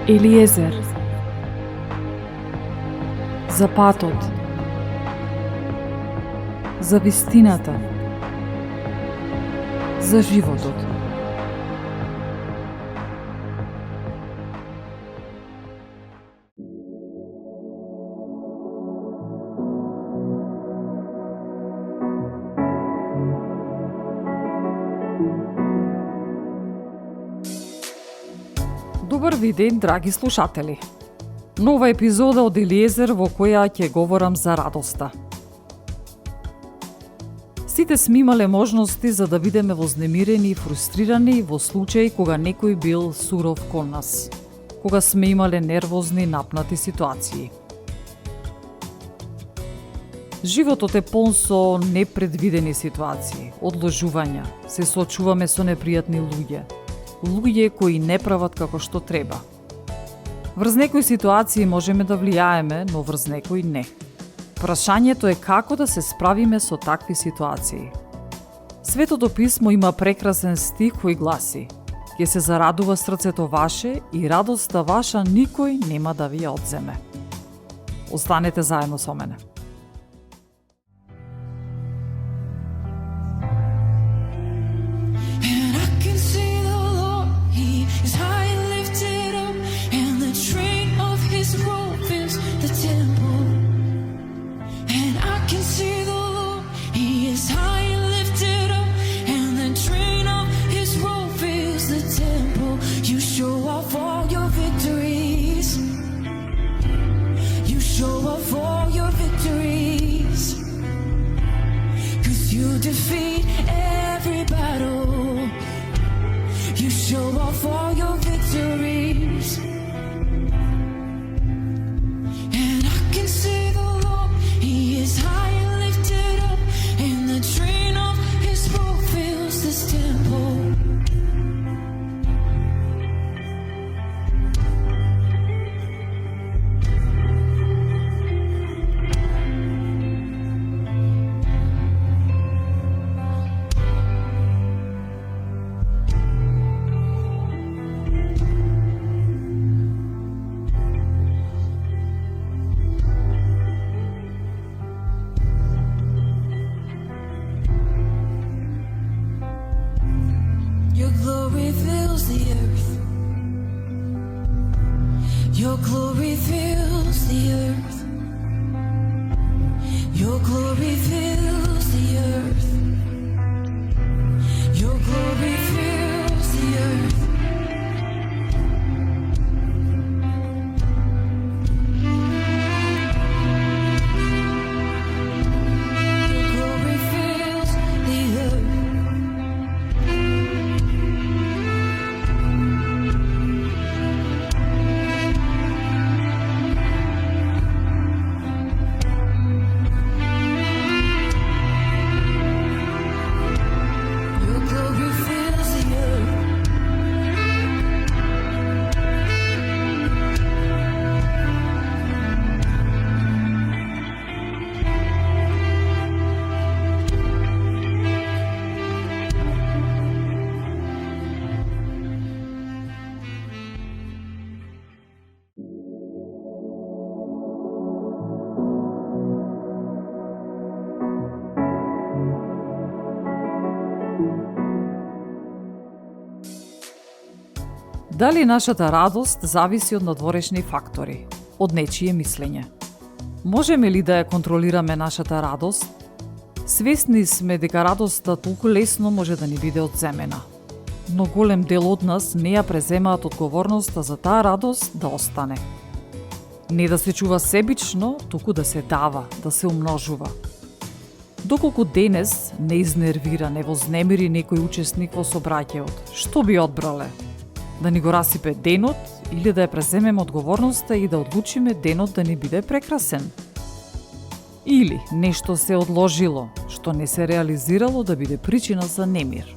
Елиезер. За патот. За вистината. За животот. Добар ви ден, драги слушатели. Нова епизода од Елиезер во која ќе говорам за радоста. Сите сме имале можности за да бидеме вознемирени и фрустрирани во случаи кога некој бил суров кон нас, кога сме имале нервозни, напнати ситуации. Животот е полн со непредвидени ситуации, одложувања, се соочуваме со непријатни луѓе кои не прават како што треба. Врз некои ситуации можеме да влијаеме, но врз некои не. Прашањето е како да се справиме со такви ситуации. Светото писмо има прекрасен стих кој гласи: ќе се зарадува срцето ваше и радоста ваша никој нема да ви ја одземе. Останете заедно со мене. Defeat every battle. You show off all your victories. And I can see the Lord, He is high and lifted up, and the train of His robe fills this temple. Your glory fills the earth. Your glory fills the earth. Your glory fills the earth. Your glory fills the earth. Your glory fills the earth. Дали нашата радост зависи од надворешни фактори, од нечие мислење? Можеме ли да ја контролираме нашата радост? Свесни сме дека радоста толку лесно може да ни биде одземена. Но голем дел од нас не ја преземаат одговорноста за таа радост да остане. Не да се чува себично, туку да се дава, да се умножува. Доколку денес не изнервира, не вознемири некој учесник во собраќајот, што би одбрале? Да ни го расипе денот или да ја преземеме одговорноста и да одлучиме денот да ни биде прекрасен? Или нешто се одложило, што не се реализирало да биде причина за немир?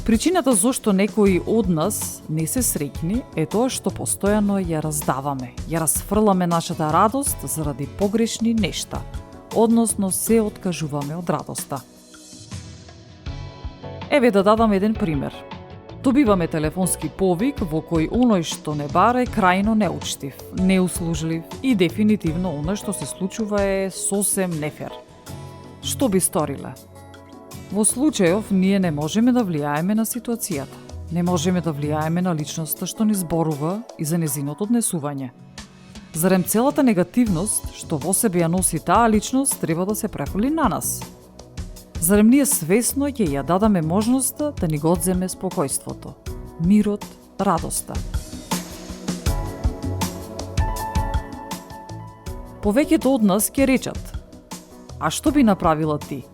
Причината зошто некои од нас не се среќни е тоа што постојано ја раздаваме, ја расфрламе нашата радост заради погрешни нешта, односно се откажуваме од радоста. Еве да дадам еден пример. Добиваме телефонски повик во кој оној што не бара е крајно неучтив, неуслужлив и дефинитивно оној што се случува е сосем нефер. Што би сториле? Во случајов ние не можеме да влијаеме на ситуацијата. Не можеме да влијаеме на личноста што ни зборува и за незиното однесување. Зарем целата негативност што во себе ја носи таа личност треба да се префрли на нас? Зарем ние свесно ќе ја дадаме можноста да ни го одземе спокојството, мирот, радоста? Повеќето од нас ќе речат: а што би направила ти?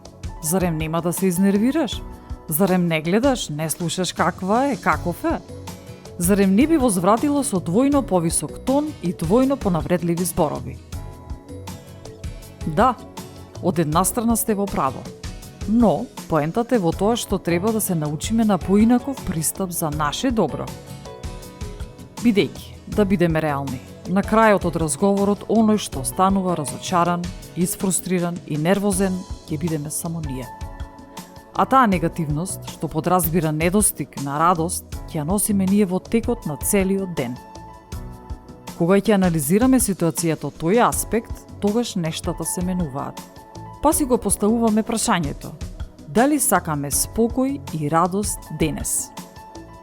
Зарем нема да се изнервираш? Зарем не гледаш, не слушаш каква е, каков е? Зарем не би возвратило со двојно повисок тон и двојно понавредливи зборови? Да, од една страна сте во право. Но, поентата е во тоа што треба да се научиме на поинаков пристап за наше добро. Бидејќи, да бидеме реални, на крајот од разговорот оној што станува разочаран, исфрустриран и нервозен ќе бидеме само ние. А таа негативност, што подразбира недостиг на радост, ќе ја носиме ние во текот на целиот ден. Кога ќе анализираме ситуацијата од тој аспект, тогаш нештата се менуваат. Па си го поставуваме прашањето: дали сакаме спокој и радост денес?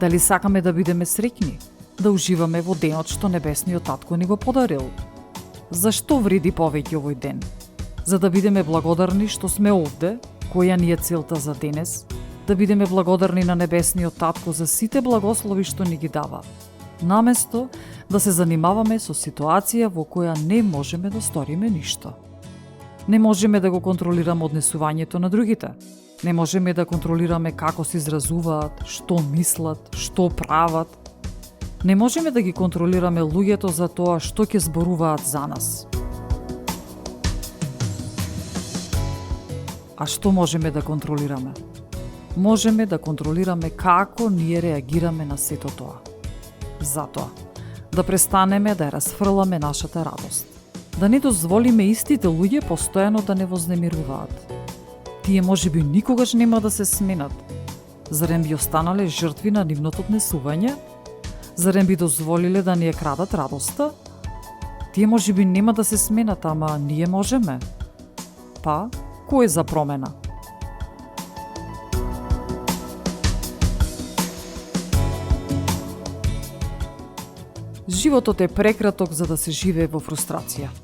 Дали сакаме да бидеме среќни, да уживаме во денот што небесниот татко ни го подарил? Зашто вреди повеќе овој ден? За да бидеме благодарни што сме овде, која ни е целта за денес, да бидеме благодарни на небесниот татко за сите благослови што ни ги дава, наместо да се занимаваме со ситуација во која не можеме да сториме ништо. Не можеме да го контролираме однесувањето на другите. Не можеме да контролираме како се изразуваат, што мислат, што прават. Не можеме да ги контролираме луѓето за тоа што ќе зборуваат за нас. А што можеме да контролираме? Можеме да контролираме како ние реагираме на сето тоа. Затоа, да престанеме да ја расфрламе нашата радост. Да не дозволиме истите луѓе постојано да не вознемируваат. Тие можеби никогаш нема да се сменат. Зарем би останале жртви на нивното однесување? Зарем би дозволиле да ни ја крадат радоста? Тие можеби нема да се сменат, ама ние можеме. Па, кој е за промена? Животот е прекраток за да се живее во фрустрација.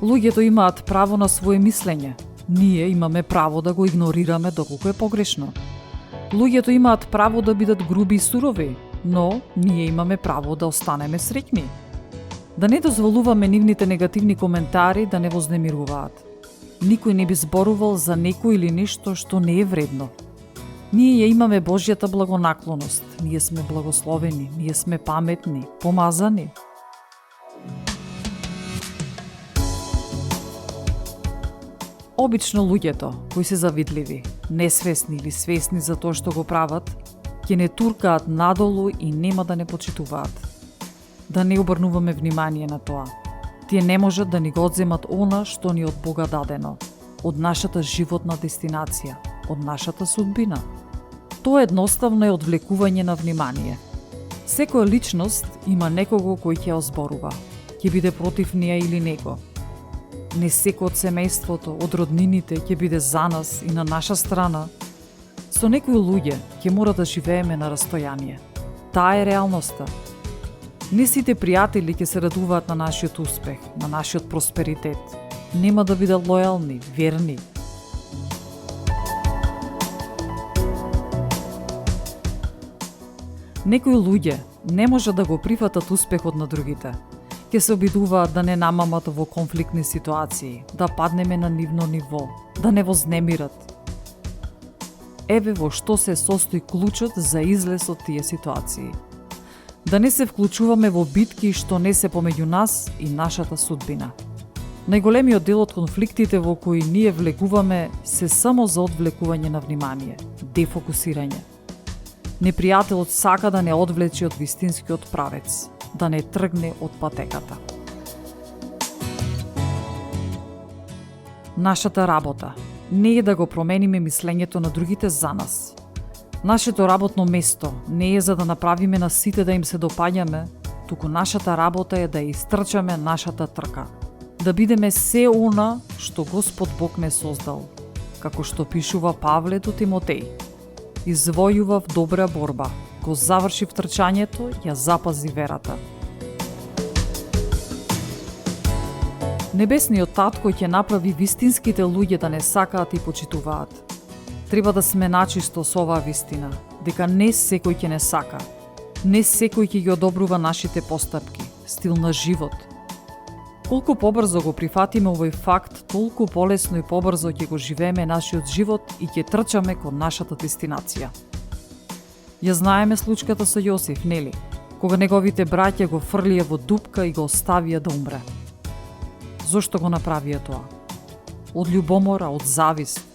Луѓето имаат право на свое мислење. Ние имаме право да го игнорираме доколку е погрешно. Луѓето имаат право да бидат груби и сурови, но ние имаме право да останеме среќни. Да не дозволуваме нивните негативни коментари да не вознемируваат. Никој не би зборувал за некој или нешто што не е вредно. Ние ја имаме Божјата благонаклоност, ние сме благословени, ние сме паметни, помазани. Обично луѓето, кои се завидливи, несвесни или свесни за тоа што го прават, ќе не туркаат надолу и нема да не почитуваат. Да не обрнуваме внимание на тоа. Тие не можат да ни го одземат она што ни од Бога дадено, од нашата животна дестинација, од нашата судбина. Тоа едноставно е одвлекување на внимание. Секоја личност има некого кој ќе ја озборува, ќе биде против неа или него. Не секој од семејството, од роднините ќе биде за нас и на наша страна. Со некои луѓе ќе мора да живееме на растојание. Таа е реалноста. Не сите пријатели ќе се радуваат на нашиот успех, на нашиот просперитет. Нема да бидат лојални, верни. Некои луѓе не можат да го прифатат успехот на другите. Ќе се обидуваат да не намамат во конфликтни ситуации, да паднеме на нивно ниво, да не вознемират. Еве во што се состои клучот за излез од тие ситуации. Да не се вклучуваме во битки што не се помеѓу нас и нашата судбина. Најголемиот дел од конфликтите во кои ние влегуваме се само за одвлекување на внимание, дефокусирање. Непријателот сака да не одвлече од вистинскиот правец, да не тргне од патеката. Нашата работа не е да го промениме мислењето на другите за нас. Нашето работно место не е за да направиме на сите да им се допаѓаме, туку нашата работа е да ја истрчаме нашата трка. Да бидеме се она што Господ Бог не создал. Како што пишува Павле до Тимотеј. Извојував добра борба, го завршив трчањето, ја запази верата. Небесниот Татко ќе направи вистинските луѓе да не сакаат и почитуваат. Треба да сме начисто со оваа вистина, дека не секој ќе не сака. Не секој ќе ги одобрува нашите постапки, стил на живот. Колку побрзо го прифатиме овој факт, толку полесно и побрзо ќе го живееме нашиот живот и ќе трчаме кон нашата дестинација. Ја знаеме случката со Јосиф, нели? Кога неговите браќа го фрлија во дупка и го оставија да умре. Зошто го направија тоа? Од љубомора, од завист.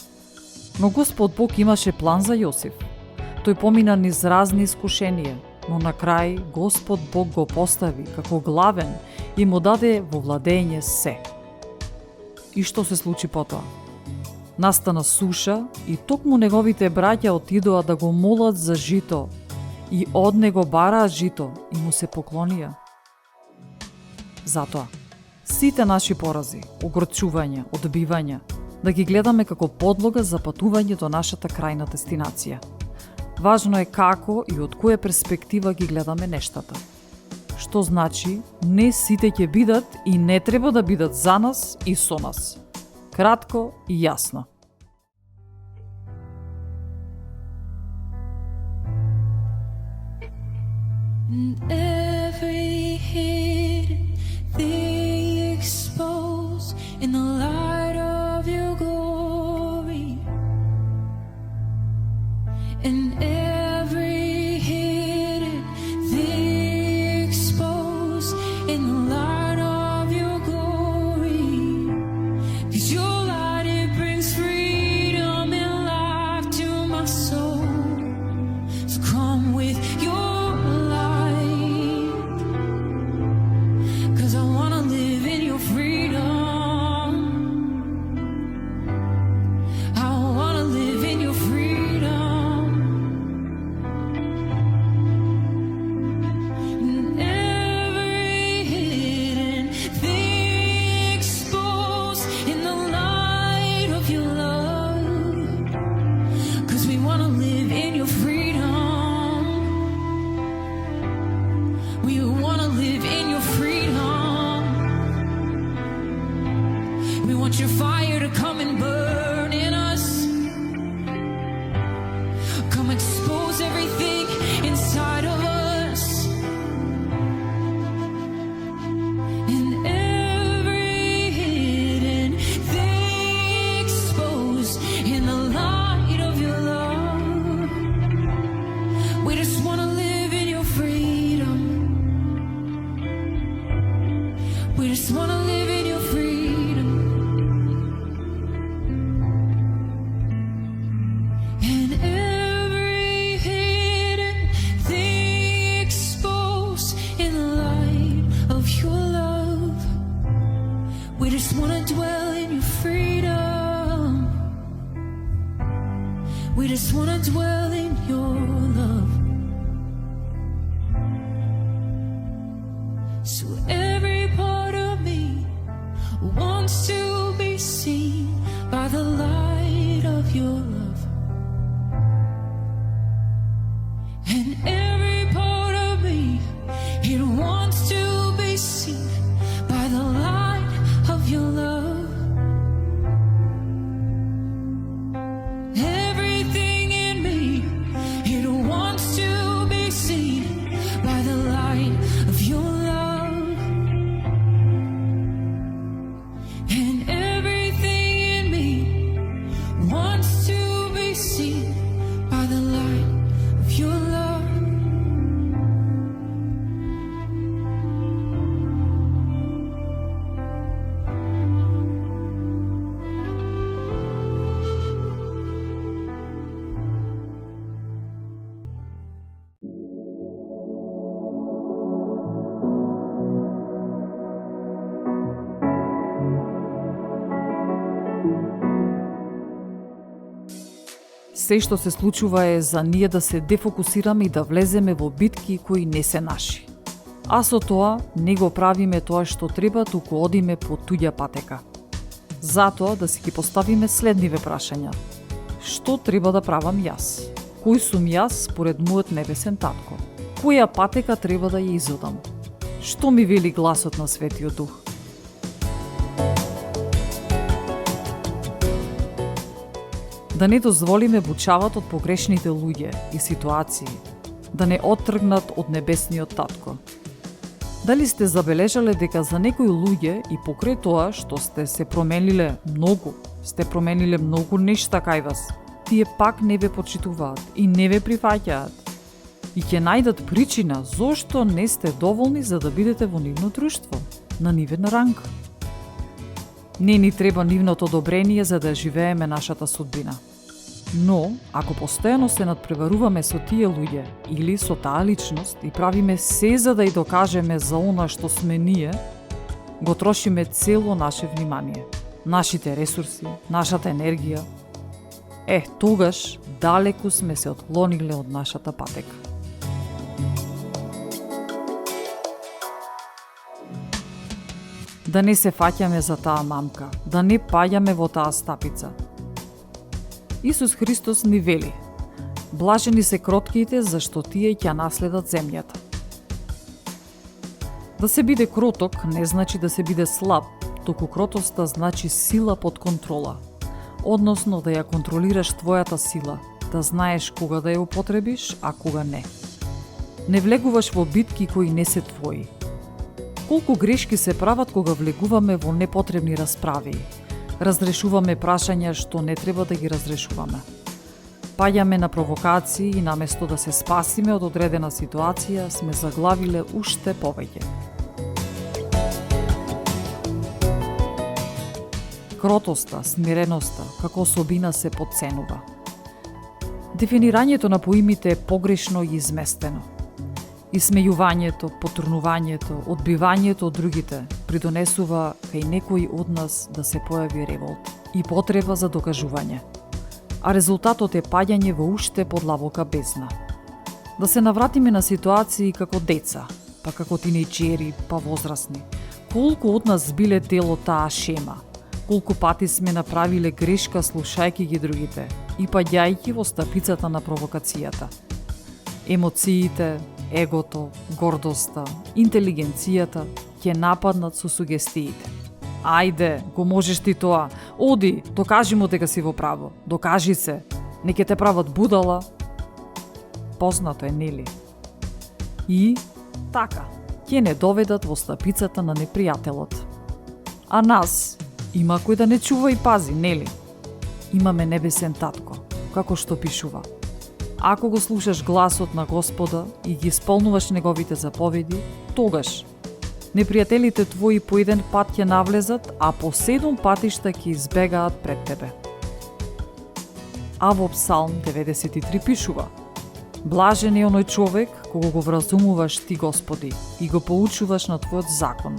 Но Господ Бог имаше план за Јосиф. Тој помина низ разни искушенија, но на крај Господ Бог го постави како главен и му даде во владење се. И што се случи потоа? Настана суша и токму неговите браќа отидоа да го молат за жито и од него бараа жито и му се поклонија. Затоа, сите наши порази, огорчувања, одбивања, да ги гледаме како подлога за патување до нашата крајна дестинација. Важно е како и од која перспектива ги гледаме нештата. Што значи, не сите ќе бидат и не треба да бидат за нас и со нас. Кратко и јасно. Every hidden thing exposed in the light of your glory, and every hidden thing exposed in the light of your glory, 'cause your light, it brings freedom and life to my soul. So come with your light, 'cause I wanna live in your freedom. I wanna live in your freedom. And every hidden thing exposed in the light of your love, 'cause we wanna live in your freedom. We wanna live in your freedom. We want your fire to come and burn in us. Come expose everything inside of us. And every hidden thing exposed in the light of your love. We just wanna live in your freedom. We just wanna live in your freedom. And every hidden thing exposed in the light of your love. We just wanna dwell in your freedom. We just wanna dwell in your love. So every part of me wants to be seen by the light of your love. And every part of me, it wants to be seen by the light of your love. Everything in me, it wants to be seen by the light of your love. And everything in me wants to се што се случува е за ние да се дефокусираме и да влеземе во битки кои не се наши. А со тоа не го правиме тоа што треба, туку одиме по туѓа патека. Затоа да си ги поставиме следниве прашања. Што треба да правам јас? Кој сум јас според мојот небесен татко? Која патека треба да ја изодам? Што ми вели гласот на Светиот Дух? Да не дозволиме бучават од погрешните луѓе и ситуации, да не оттргнат од небесниот татко. Дали сте забележале дека за некои луѓе и покрај тоа што сте промениле многу нешта кај вас, тие пак не ве почитуваат и не ве прифаќаат. И ќе најдат причина зошто не сте доволни за да бидете во нивно друштво, на нивен ранг. Не ни треба нивното одобрение за да живееме нашата судбина. Но, ако постојано се надпреваруваме со тие луѓе или со таа личност и правиме се за да ја докажеме за она што сме ние, го трошиме цело наше внимание, нашите ресурси, нашата енергија. Тогаш далеку сме се отклониле од нашата патека. Да не се фаќаме за таа мамка, да не паѓаме во таа стапица. Исус Христос ни вели: блажени се кротките, зашто тие ќе наследат земјата. Да се биде кроток не значи да се биде слаб, туку кротоста значи сила под контрола. Односно да ја контролираш твојата сила, да знаеш кога да ја употребиш, а кога не. Не влегуваш во битки кои не се твои. Колку грешки се прават кога влегуваме во непотребни расправи. Разрешуваме прашања што не треба да ги разрешуваме. Паѓаме на провокации и наместо да се спасиме од одредена ситуација, сме заглавиле уште повеќе. Кротоста, смиреноста, како особина се потценува. Дефинирањето на поимите е погрешно и изместено. Исмејувањето, потурнувањето, одбивањето од другите придонесува кај некои од нас да се појави револт и потреба за докажување. А резултатот е паѓање во уште подлабока бездна. Да се навратиме на ситуации како деца, па како тинејџери, па возрастни. Колку од нас биле дел од таа шема? Колку пати сме направиле грешка слушајќи ги другите и паѓајќи во стапицата на провокацијата. Емоциите, егото, гордоста, интелигенцијата ќе нападнат со сугестиите. Ајде, го можеш ти тоа. Оди, докажи му дека си во право. Докажи се. Не ќе те прават будала. Познато е, нели? И така, ќе не доведат во стапицата на непријателот. А нас има кој да не чува и пази, нели? Имаме небесен татко, како што пишува. Ако го слушаш гласот на Господа и ги исполнуваш неговите заповеди, тогаш непријателите твои по еден пат ќе навлезат, а по 7 патишта ќе избегаат пред тебе. А во Псалм 93 пишува: блажен е оној човек кого го вразумуваш ти, Господи, и го поучуваш на твојот закон,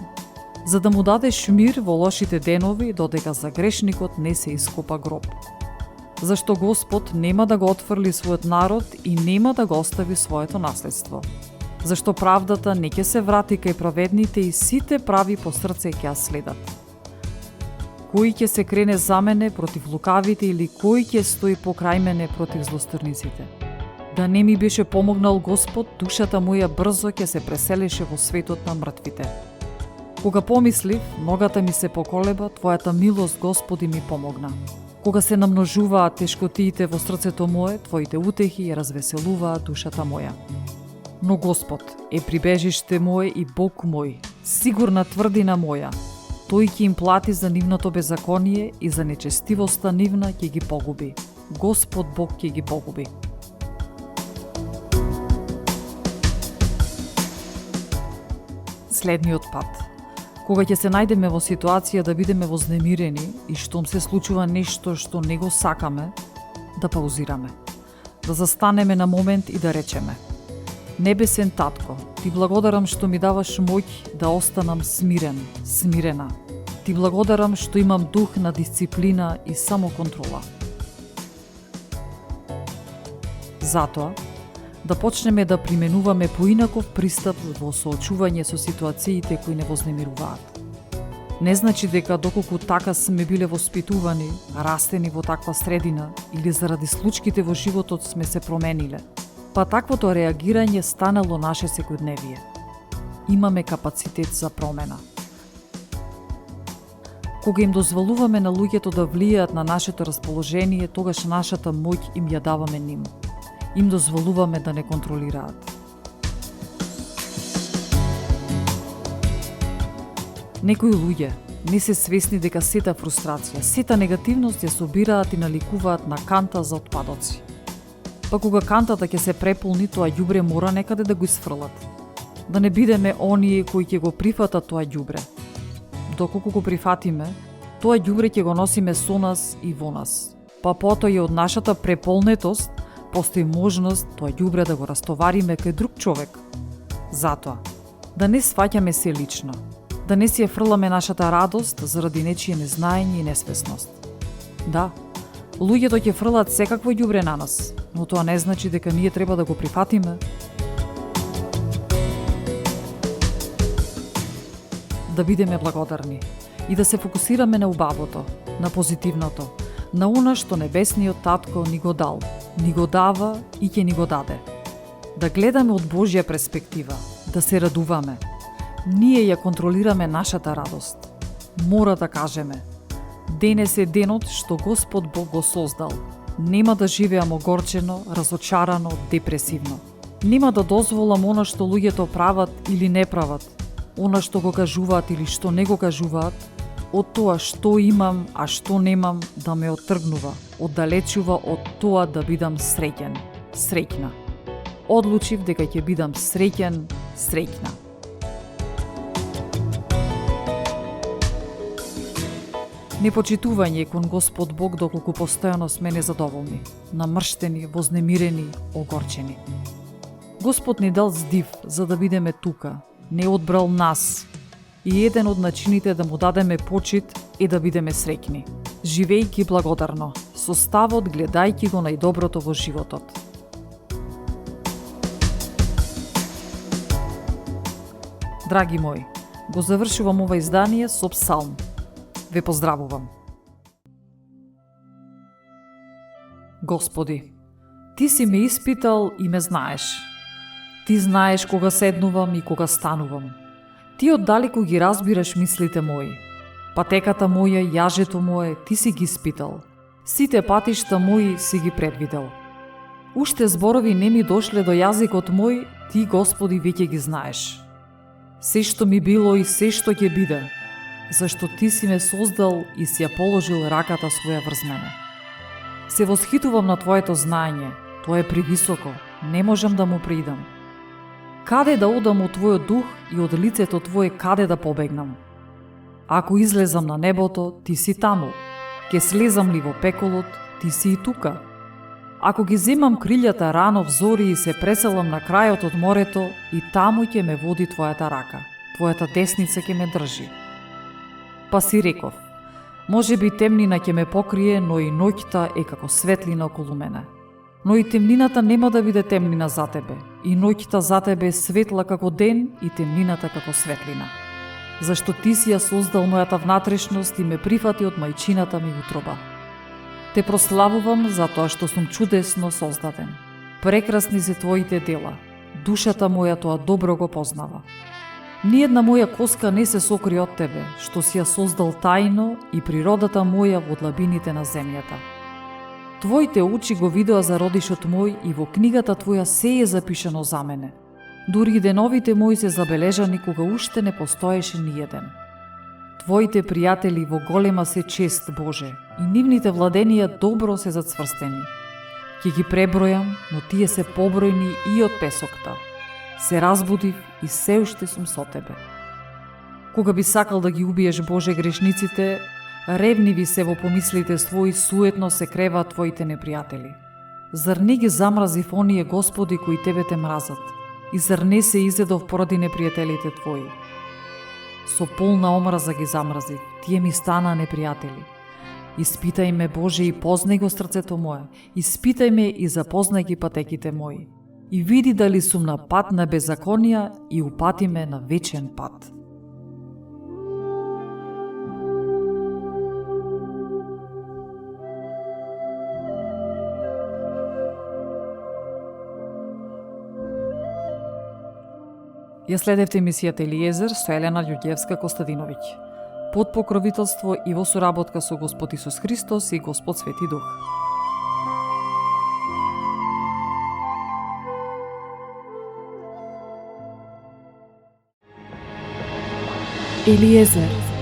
за да му дадеш мир во лошите денови, додека за грешникот не се ископа гроб. Зашто Господ нема да го отфрли својот народ и нема да го остави своето наследство. Зашто правдата не ќе се врати кај праведните и сите прави по срце ќе ја следат. Кој ќе се крене за мене против лукавите или кој ќе стои покрај мене против злосторниците? Да не ми беше помогнал Господ, душата моја брзо ќе се преселеше во светот на мртвите. Кога помислив, ногата ми се поколеба, Твојата милост, Господи, ми помогна. Кога се намножуваат тешкотиите во срцето мое, Твоите утехи ја развеселуваат душата моја. Но Господ е прибежиште мое и Бог мој, сигурна тврдина моја. Тој ќе им плати за нивното беззаконие и за нечестивоста нивна ќе ги погуби. Господ Бог ќе ги погуби. Следниот пат. Кога ќе се најдеме во ситуација да бидеме вознемирени и штом се случува нешто што не го сакаме, да паузираме. Да застанеме на момент и да речеме: Небесен Татко, Ти благодарам што ми даваш моќ да останам смирен, смирена. Ти благодарам што имам дух на дисциплина и самоконтрола. Затоа, да почнеме да применуваме поинаков пристап во соочување со ситуациите кои не вознемируваат. Не значи дека доколку така сме биле воспитувани, растени во таква средина или заради случките во животот сме се промениле, па таквото реагирање станало наше секојдневие. Имаме капацитет за промена. Кога им дозволуваме на луѓето да влијаат на нашето расположение, тогаш нашата моќ им ја даваме ним. Им дозволуваме да не контролираат. Некои луѓе не се свесни дека сета фрустрација, сета негативност ја собираат и наликуваат на канта за отпадоци. Па кога кантата ќе се преполни, тоа ѓубре мора некаде да го исфрлат. Да не бидеме оние кои ќе го прифатат тоа ѓубре. Доколку го прифатиме, тоа ѓубре ќе го носиме со нас и во нас. Па потоа и од нашата преполнетост постои можност тоа ѓубре да го растовариме кај друг човек. Затоа, да не сваќаме се лично, да не си ја фрламе нашата радост заради нечие незнаење и несвесност. Да, луѓето ќе фрлаат секакво ѓубре на нас, но тоа не значи дека ние треба да го прифатиме. Да бидеме благодарни и да се фокусираме на убавото, на позитивното, на она што небесниот татко ни го дал, ни го дава и ќе ни го даде. Да гледаме од Божја перспектива, да се радуваме. Ние ја контролираме нашата радост. Мора да кажеме: денес е денот што Господ Бог го создал. Нема да живеам огорчено, разочарано, депресивно. Нема да дозволам она што луѓето прават или не прават, она што го кажуваат или што не го кажуваат, од тоа што имам, а што немам, да ме оттргнува, оддалечува од тоа да бидам среќен, среќна. Одлучив дека ќе бидам среќен, среќна. Непочитување кон Господ Бог доколку постојано сме незадоволни, намрштени, вознемирени, огорчени. Господ ни дал здив за да бидеме тука, не одбрал нас. И еден од начините да му дадеме почит е да бидеме среќни, живејќи благодарно, со ставот гледајќи го најдоброто во животот. Драги мои, го завршувам ова издание со псалм. Ве поздравувам. Господи, Ти си ме испитал и ме знаеш. Ти знаеш кога седнувам и кога станувам. Ти оддалеку ги разбираш мислите мои. Патеката моја, јажето мое, ти си ги испитал. Сите патишта мои си ги предвидел. Уште зборови не ми дошле до јазикот мој, ти, Господи, веќе ги знаеш. Се што ми било и се што ќе биде, зашто ти си ме создал и си ја положил раката своја врз мене. Се восхитувам на Твоето знаење, тоа е привисоко, не можам да му придам. Каде да одам од Твојот дух и од лицето Твое каде да побегнам? Ако излезам на небото, ти си таму. Ке слезам ли во пеколот, ти си и тука. Ако ги земам крилјата рано в зори и се преселам на крајот од морето, и таму ќе ме води Твојата рака, Твојата десница ќе ме држи. Па си реков, може би темнина ќе ме покрие, но и ноќта е како светлина околу мене. Но и темнината нема да биде темнина за тебе, и ноќта за тебе е светла како ден и темнината како светлина. Зашто ти си ја создал мојата внатрешност и ме прифати од мајчината ми утроба. Те прославувам за тоа што сум чудесно создаден. Прекрасни се Твоите дела, душата моја тоа добро го познава. Ниедна моја коска не се сокри од Тебе, што си ја создал тајно и природата моја во длабините на земјата. Твоите очи го видоа зародишот мој и во книгата Твоја се е запишано за мене. Дури и деновите мои се забележани кога уште не постоеше ниеден. Твоите пријатели во голема се чест, Боже, и нивните владенија добро се зацврстени. Ќе ги пребројам, но тие се побројни и од песокта. Се разбудив и се уште сум со Тебе. Кога би сакал да ги убиеш, Боже, грешниците, ревниви се во помислите своји, суетно се креваат Твоите непријатели. Зар не ги замразив оние, Господи, кои Тебе те мразат? И зар не се изедов поради непријателите Твои? Со полна омраза ги замразив, тие ми стана непријатели. Испитај ме, Боже, и познај го срцето мое. Испитај ме и запознај ги патеките мои. И види дали сум на пат на беззаконија и упати ме на вечен пат. Ја следевте емисијата Елиезер со Елена Ѓурѓевска-Костадиновиќ, под покровителство и во соработка со Господ Исус Христос и Господ Свети Дух. Елиезер